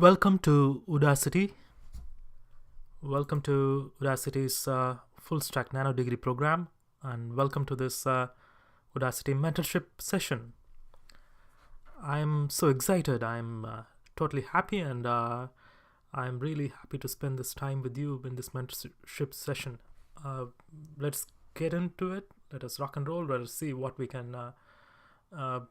Welcome to Udacity. Welcome to Udacity's full stack nano degree program, and welcome to this Udacity mentorship session. I'm so excited. I'm totally happy, and I'm really happy to spend this time with you in this mentorship session. Let's get into it. Let us rock and roll. Let us see what we can learn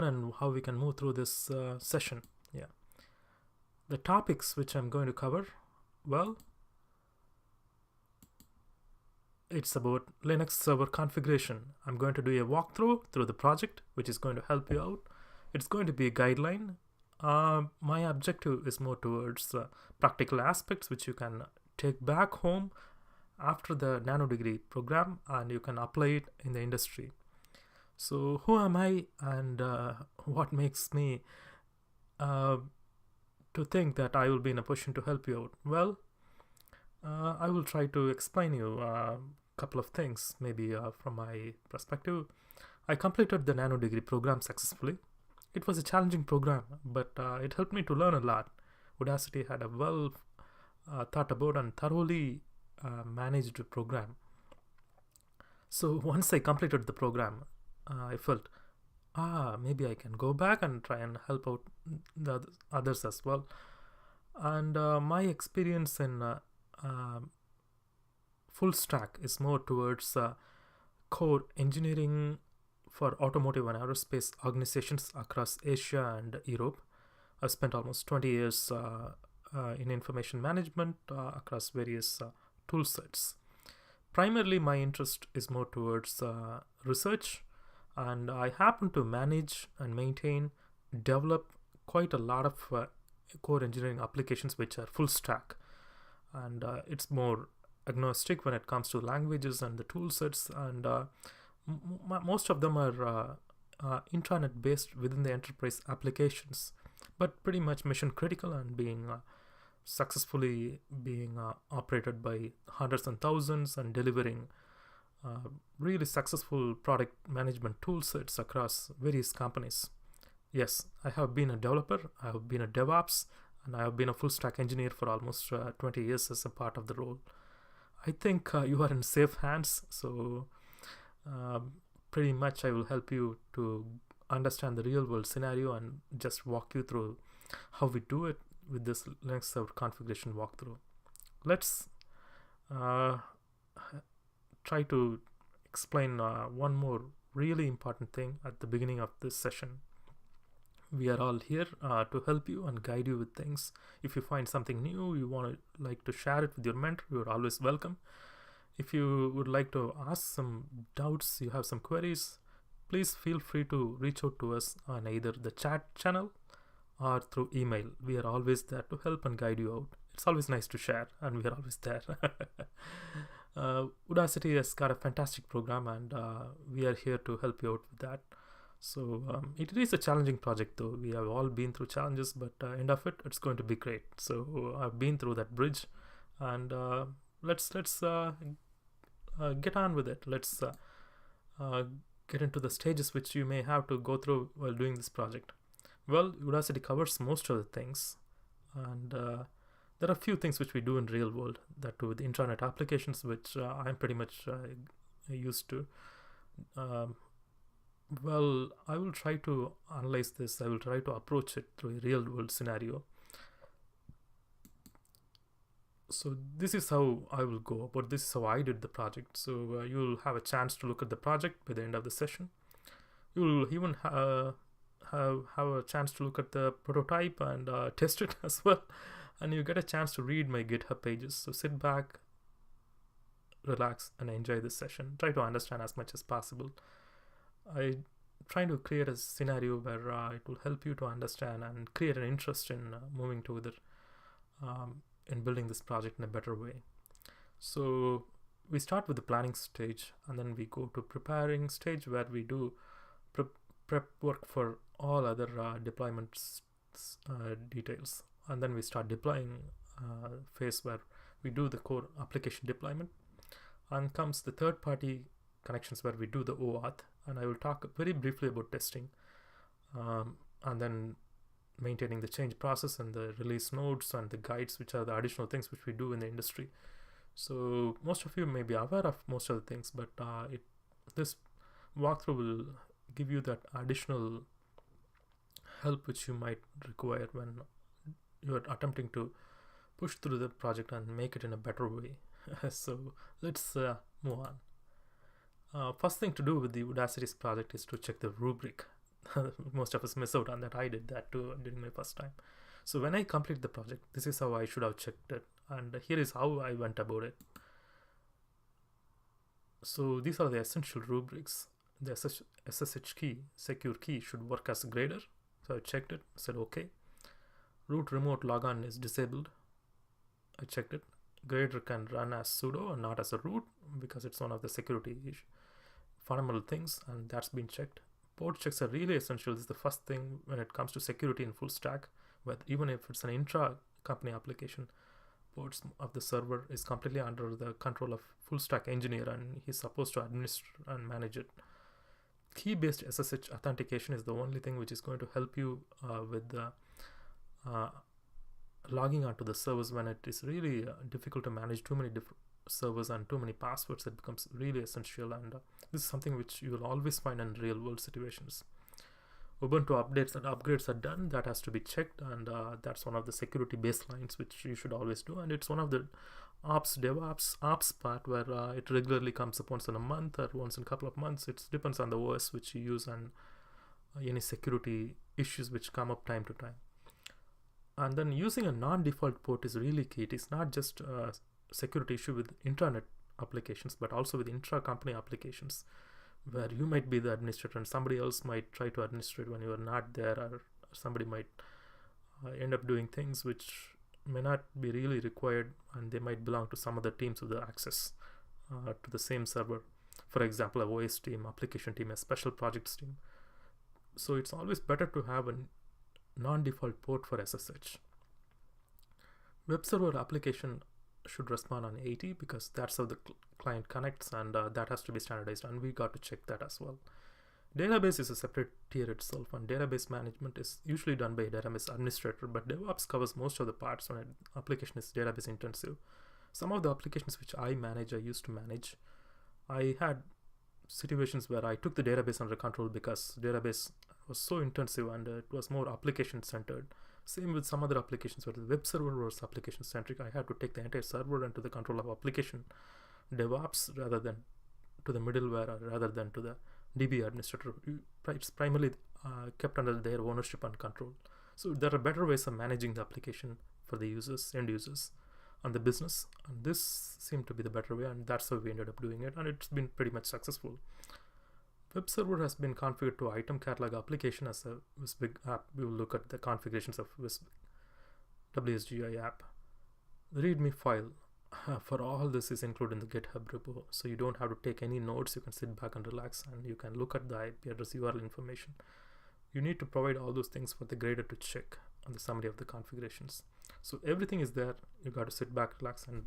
and how we can move through this session. Yeah. The topics which I'm going to cover, well, it's about Linux server configuration. I'm going to do a walkthrough through the project, which is going to help you out. It's going to be a guideline. My objective is more towards practical aspects which you can take back home after the nano degree program and you can apply it in the industry. So who am I, and what makes me to think that I will be in a position to help you out? Well, I will try to explain you a couple of things, maybe from my perspective. I completed the nano degree program successfully. It was a challenging program, but it helped me to learn a lot. Udacity had a well thought about and thoroughly managed program. So once I completed the program, I felt, maybe I can go back and try and help out the others as well. And my experience in full stack is more towards core engineering for automotive and aerospace organizations across Asia and Europe. I've spent almost 20 years in information management across various tool sets. Primarily, my interest is more towards research, and I happen to manage and maintain, develop quite a lot of core engineering applications which are full stack, and it's more agnostic when it comes to languages and the tool sets, and most of them are intranet based within the enterprise applications, but pretty much mission critical and being successfully being operated by hundreds and thousands and delivering really successful product management tool sets across various companies. Yes, I have been a developer, I have been a DevOps, and I have been a full stack engineer for almost 20 years as a part of the role. I think you are in safe hands, so pretty much I will help you to understand the real world scenario and just walk you through how we do it with this Linux server configuration walkthrough. Let's try to explain one more really important thing at the beginning of this session. We are all here to help you and guide you with things. If you find something new, you want to like to share it with your mentor, you're always welcome. If you would like to ask some doubts, you have some queries, please feel free to reach out to us on either the chat channel or through email. We are always there to help and guide you out. It's always nice to share, and we are always there. Udacity has got a fantastic program, and we are here to help you out with that. So it is a challenging project, though. We have all been through challenges, but end of it, it's going to be great. So I've been through that bridge, and let's get on with it. Let's get into the stages which you may have to go through while doing this project. Well, Udacity covers most of the things, and there are a few things which we do in real world, that too with intranet applications, which I'm pretty much used to. Well, I will try to analyze this. I will try to approach it through a real world scenario. So this is how I will go, but this is how I did the project. So you'll have a chance to look at the project by the end of the session. You'll even have a chance to look at the prototype and test it as well, and you get a chance to read my GitHub pages. So sit back, relax, and enjoy this session. Try to understand as much as possible. I try to create a scenario where it will help you to understand and create an interest in moving together in building this project in a better way. So we start with the planning stage, and then we go to preparing stage, where we do prep work for all other deployment details, and then we start deploying phase, where we do the core application deployment, and comes the third party connections, where we do the OAuth, and I will talk very briefly about testing, and then maintaining the change process and the release notes and the guides, which are the additional things which we do in the industry. So most of you may be aware of most of the things, but this walkthrough will give you that additional help which you might require when you're attempting to push through the project and make it in a better way. So let's move on. First thing to do with the Udacity's project is to check the rubric. Most of us miss out on that. I did that too during my first time. So when I complete the project, this is how I should have checked it, and here is how I went about it. So these are the essential rubrics. The SSH key, secure key, should work as a grader. So I checked it, said okay. Root remote logon is disabled. I checked it. Grader can run as sudo and not as a root because it's one of the security fundamental things, and that's been checked. Port checks are really essential. This is the first thing when it comes to security in full stack, but even if it's an intra-company application, ports of the server is completely under the control of full stack engineer, and he's supposed to administer and manage it. Key-based SSH authentication is the only thing which is going to help you with the logging onto the servers when it is really difficult to manage too many different servers and too many passwords. It becomes really essential, and this is something which you will always find in real world situations. Ubuntu updates and upgrades are done. That has to be checked, and that's one of the security baselines which you should always do, and it's one of the DevOps ops part where it regularly comes up once in a month or once in a couple of months. It depends on the OS which you use and any security issues which come up time to time. And then using a non-default port is really key. It is not just a security issue with intranet applications, but also with intra-company applications, where you might be the administrator and somebody else might try to administrate when you are not there, or somebody might end up doing things which may not be really required, and they might belong to some other teams with the access to the same server. For example, a OS team, application team, a special projects team. So it's always better to have a non-default port for SSH. Web server application should respond on 80 because that's how the client connects, and that has to be standardized, and we got to check that as well. Database is a separate tier itself, and database management is usually done by a database administrator, but DevOps covers most of the parts when an application is database intensive. Some of the applications which I used to manage, I had situations where I took the database under control because database was so intensive and it was more application centered. Same with some other applications where the web server was application centric. I had to take the entire server into the control of application DevOps rather than to the middleware, or rather than to the DB administrator. It's primarily kept under their ownership and control. So there are better ways of managing the application for the users, end users, and the business, and this seemed to be the better way, and that's how we ended up doing it, and it's been pretty much successful. Web server has been configured to item catalog application as a WSBig app. We will look at the configurations of WSGI app. The README file for all this is included in the GitHub repo, so you don't have to take any notes. You can sit back and relax, and you can look at the IP address URL information. You need to provide all those things for the grader to check on the summary of the configurations. So everything is there. You got to sit back, relax, and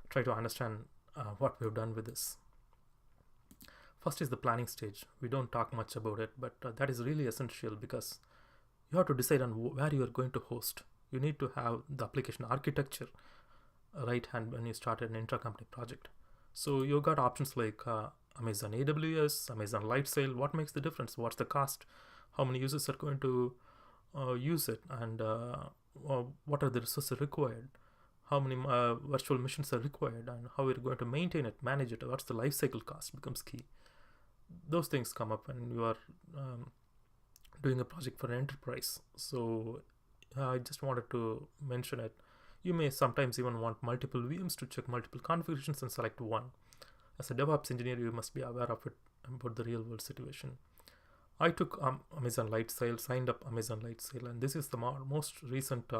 try to understand what we've done with this. First is the planning stage. We don't talk much about it, but that is really essential because you have to decide on where you are going to host. You need to have the application architecture right hand when you start an intra-company project. So you got options like Amazon AWS, Amazon Lightsail. What makes the difference? What's the cost? How many users are going to use it? And what are the resources required? How many virtual machines are required? And how we're going to maintain it, manage it? What's the life cycle cost becomes key. Those things come up when you are doing a project for an enterprise. So I just wanted to mention it. You may sometimes even want multiple VMs to check multiple configurations and select one. As a DevOps engineer, you must be aware of it about the real world situation. I took Amazon Lightsail, signed up Amazon Lightsail, and this is the most recent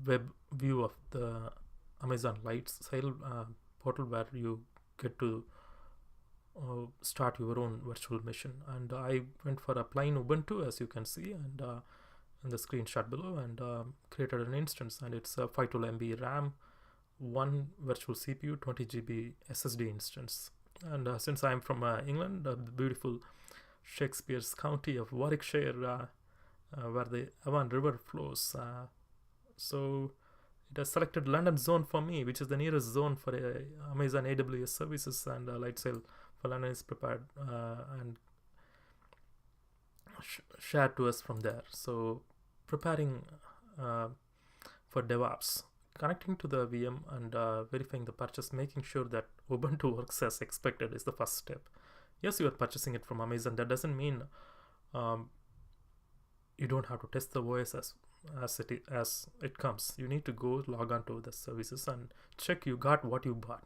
web view of the Amazon Lightsail portal where you get to start your own virtual machine. And I went for a plain Ubuntu, as you can see, and in the screenshot below, and created an instance, and it's a 512 MB RAM, 1 virtual CPU, 20 GB SSD instance. And since I'm from England, the beautiful Shakespeare's county of Warwickshire, where the Avon River flows. So it has selected London zone for me, which is the nearest zone for Amazon AWS services, and Lightsail for London is prepared and shared to us from there. So preparing for DevOps, connecting to the VM and verifying the purchase, making sure that Ubuntu works as expected is the first step. Yes, you are purchasing it from Amazon. That doesn't mean you don't have to test the OS as it comes. You need to go log on to the services and check you got what you bought.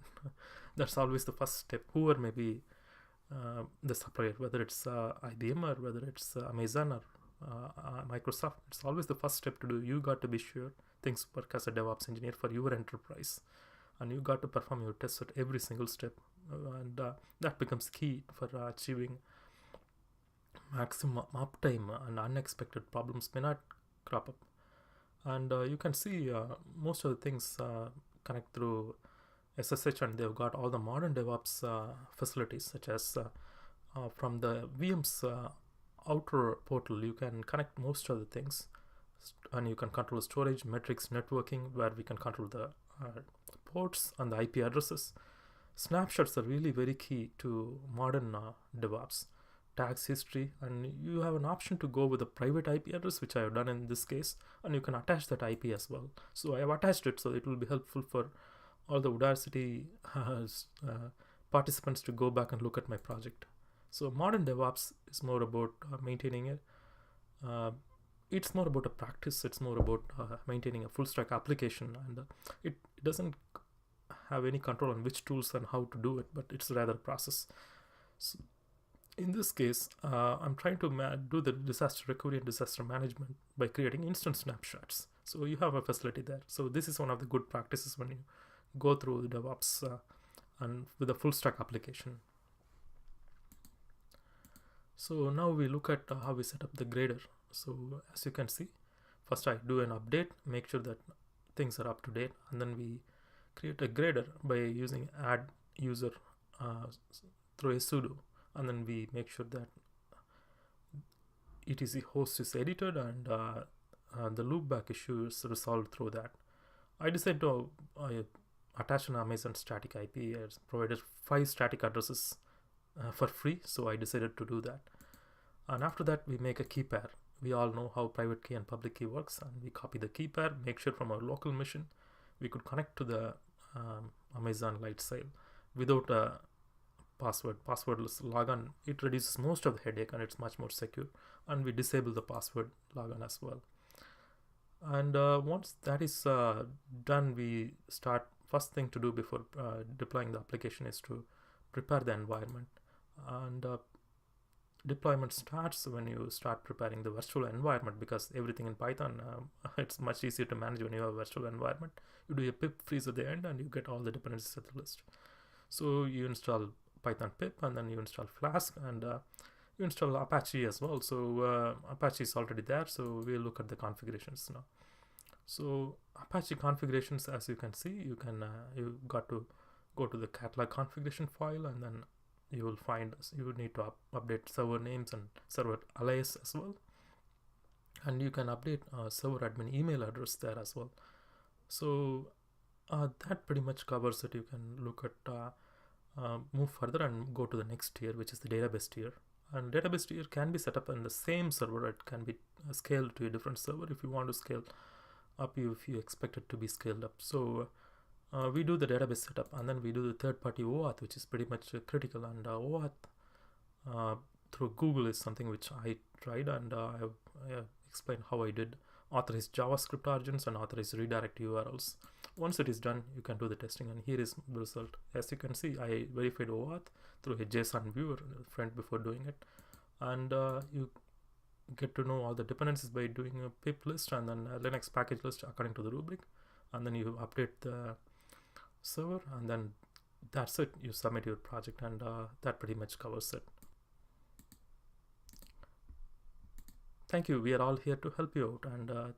That's always the first step. Whoever may be the supplier, whether it's IBM or whether it's Amazon or Microsoft, it's always the first step to do. You got to be sure things work as a DevOps engineer for your enterprise, and you got to perform your tests at every single step, and that becomes key for achieving maximum uptime, and unexpected problems may not crop up. And you can see most of the things connect through SSH, and they've got all the modern DevOps facilities, such as from the VM's outer portal, you can connect most of the things, and you can control storage, metrics, networking, where we can control the ports and the IP addresses. Snapshots are really very key to modern DevOps. Tags history, and you have an option to go with a private IP address, which I have done in this case, and you can attach that IP as well. So I have attached it, so it will be helpful for all the Udacity participants to go back and look at my project. So modern DevOps is more about maintaining it. It's more about a practice. It's more about maintaining a full stack application, and it doesn't have any control on which tools and how to do it, but it's rather a process. So in this case, I'm trying to do the disaster recovery and disaster management by creating instant snapshots. So you have a facility there. So this is one of the good practices when you go through the DevOps and with a full stack application. So now we look at how we set up the grader. So as you can see, first I do an update, make sure that things are up to date, and then we create a grader by using add user through a sudo. And then we make sure that etc host is edited, and the loopback issue is resolved through that. I decided to attach an Amazon static IP. It's provided 5 static addresses for free, so I decided to do that. And after that, we make a key pair. We all know how private key and public key works, and we copy the key pair, make sure from our local machine we could connect to the Amazon Lightsail without a passwordless logon. It reduces most of the headache, and it's much more secure. And we disable the password logon as well. And once that is done, we start. First thing to do before deploying the application is to prepare the environment. And deployment starts when you start preparing the virtual environment, because everything in Python it's much easier to manage when you have a virtual environment. You do a pip freeze at the end, and you get all the dependencies at the list. So you install Python pip, and then you install Flask, and you install Apache as well. So Apache is already there, so we'll look at the configurations now. So Apache configurations, as you can see, you got to go to the catalog configuration file, and then you will find you will need to update server names and server alias as well, and you can update server admin email address there as well. So that pretty much covers it. You can look at move further and go to the next tier, which is the database tier. And database tier can be set up in the same server. It can be scaled to a different server if you want to scale up, if you expect it to be scaled up. So we do the database setup, and then we do the third-party OAuth, which is pretty much critical. And OAuth through Google is something which I tried, and I have explained how I did authorized JavaScript origins and authorized redirect URLs. Once it is done, you can do the testing, and here is the result. As you can see, I verified OAuth through a JSON viewer front before doing it, and you get to know all the dependencies by doing a pip list and then a Linux package list according to the rubric, and then you update the server, and then that's it. You submit your project, and that pretty much covers it. Thank you. We are all here to help you out, and